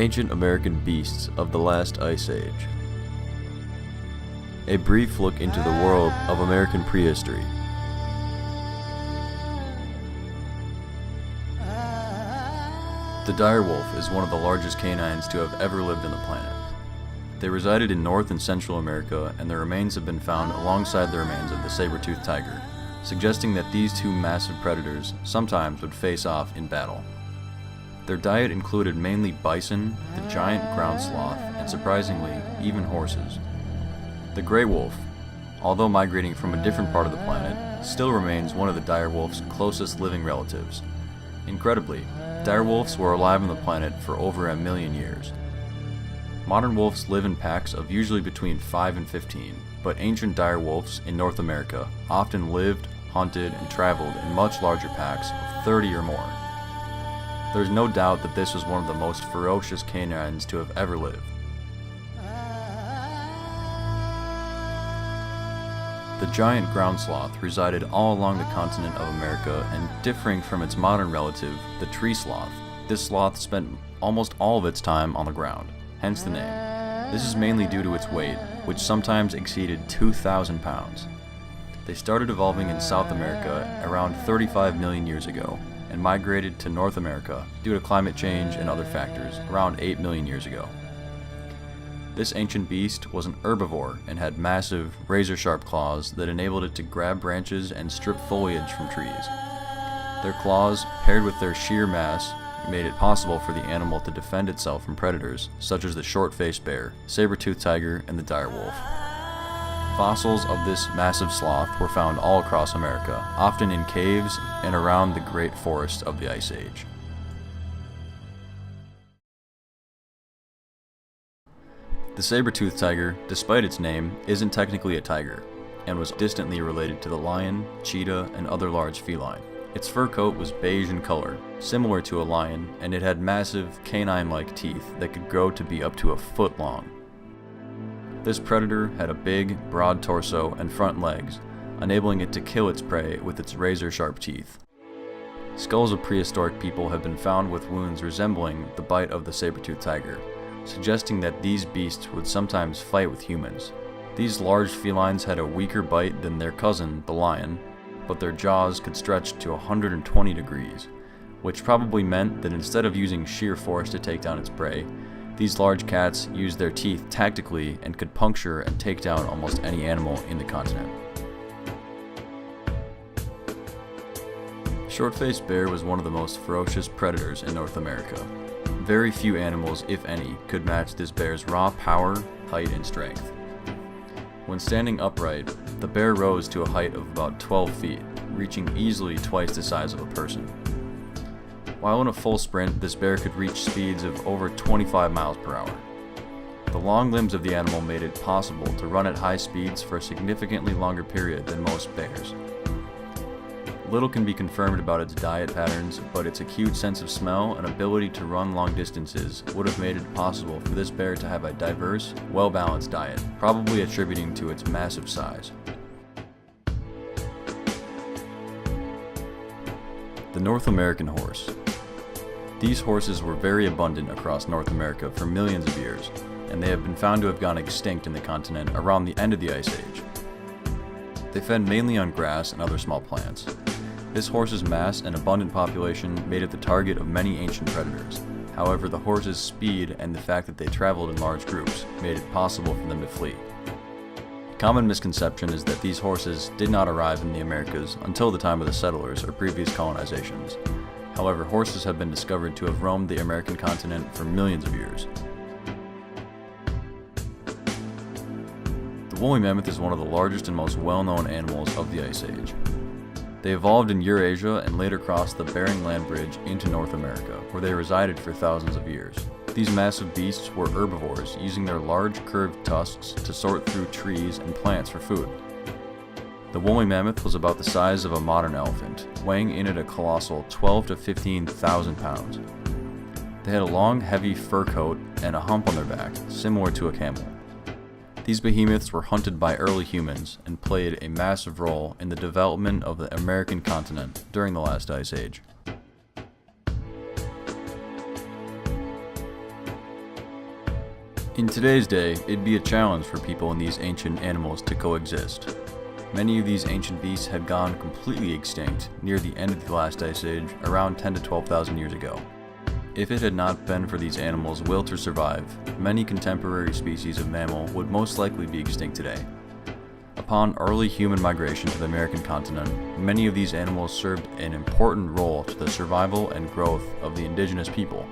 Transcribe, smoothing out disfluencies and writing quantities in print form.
Ancient American beasts of the last ice age. A brief look into the world of American prehistory. The direwolf is one of the largest canines to have ever lived on the planet. They resided in North and Central America, and their remains have been found alongside the remains of the saber-toothed tiger, suggesting that these two massive predators sometimes would face off in battle. Their diet included mainly bison, the giant ground sloth, and surprisingly, even horses. The gray wolf, although migrating from a different part of the planet, still remains one of the direwolf's closest living relatives. Incredibly, direwolves were alive on the planet for over 1 million years. Modern wolves live in packs of usually between 5 and 15, but ancient direwolves in North America often lived, hunted, and traveled in much larger packs of 30 or more. There is no doubt that this was one of the most ferocious canines to have ever lived. The giant ground sloth resided all along the continent of America, and differing from its modern relative, the tree sloth, this sloth spent almost all of its time on the ground, hence the name. This is mainly due to its weight, which sometimes exceeded 2,000 pounds. They started evolving in South America around 35 million years ago, and migrated to North America due to climate change and other factors around 8 million years ago. This ancient beast was an herbivore and had massive, razor-sharp claws that enabled it to grab branches and strip foliage from trees. Their claws, paired with their sheer mass, made it possible for the animal to defend itself from predators such as the short-faced bear, saber-toothed tiger, and the direwolf. Fossils of this massive sloth were found all across America, often in caves and around the great forests of the Ice Age. The saber-toothed tiger, despite its name, isn't technically a tiger, and was distantly related to the lion, cheetah, and other large feline. Its fur coat was beige in color, similar to a lion, and it had massive, canine-like teeth that could grow to be up to 1 foot long. This predator had a big, broad torso and front legs, enabling it to kill its prey with its razor-sharp teeth. Skulls of prehistoric people have been found with wounds resembling the bite of the saber-toothed tiger, suggesting that these beasts would sometimes fight with humans. These large felines had a weaker bite than their cousin, the lion, but their jaws could stretch to 120 degrees, which probably meant that instead of using sheer force to take down its prey, these large cats used their teeth tactically and could puncture and take down almost any animal in the continent. Short-faced bear was one of the most ferocious predators in North America. Very few animals, if any, could match this bear's raw power, height, and strength. When standing upright, the bear rose to a height of about 12 feet, reaching easily twice the size of a person. While in a full sprint, this bear could reach speeds of over 25 miles per hour. The long limbs of the animal made it possible to run at high speeds for a significantly longer period than most bears. Little can be confirmed about its diet patterns, but its acute sense of smell and ability to run long distances would have made it possible for this bear to have a diverse, well-balanced diet, probably attributing to its massive size. The North American horse. These horses were very abundant across North America for millions of years, and they have been found to have gone extinct in the continent around the end of the Ice Age. They fed mainly on grass and other small plants. This horse's mass and abundant population made it the target of many ancient predators. However, the horse's speed and the fact that they traveled in large groups made it possible for them to flee. A common misconception is that these horses did not arrive in the Americas until the time of the settlers or previous colonizations. However, horses have been discovered to have roamed the American continent for millions of years. The woolly mammoth is one of the largest and most well-known animals of the Ice Age. They evolved in Eurasia and later crossed the Bering Land Bridge into North America, where they resided for thousands of years. These massive beasts were herbivores, using their large curved tusks to sort through trees and plants for food. The woolly mammoth was about the size of a modern elephant, weighing in at a colossal 12 to 15,000 pounds. They had a long, heavy fur coat and a hump on their back, similar to a camel. These behemoths were hunted by early humans and played a massive role in the development of the American continent during the last Ice Age. In today's day, it'd be a challenge for people and these ancient animals to coexist. Many of these ancient beasts had gone completely extinct near the end of the last ice age, around 10 to 12,000 years ago. If it had not been for these animals' will to survive, many contemporary species of mammal would most likely be extinct today. Upon early human migration to the American continent, many of these animals served an important role to the survival and growth of the indigenous people.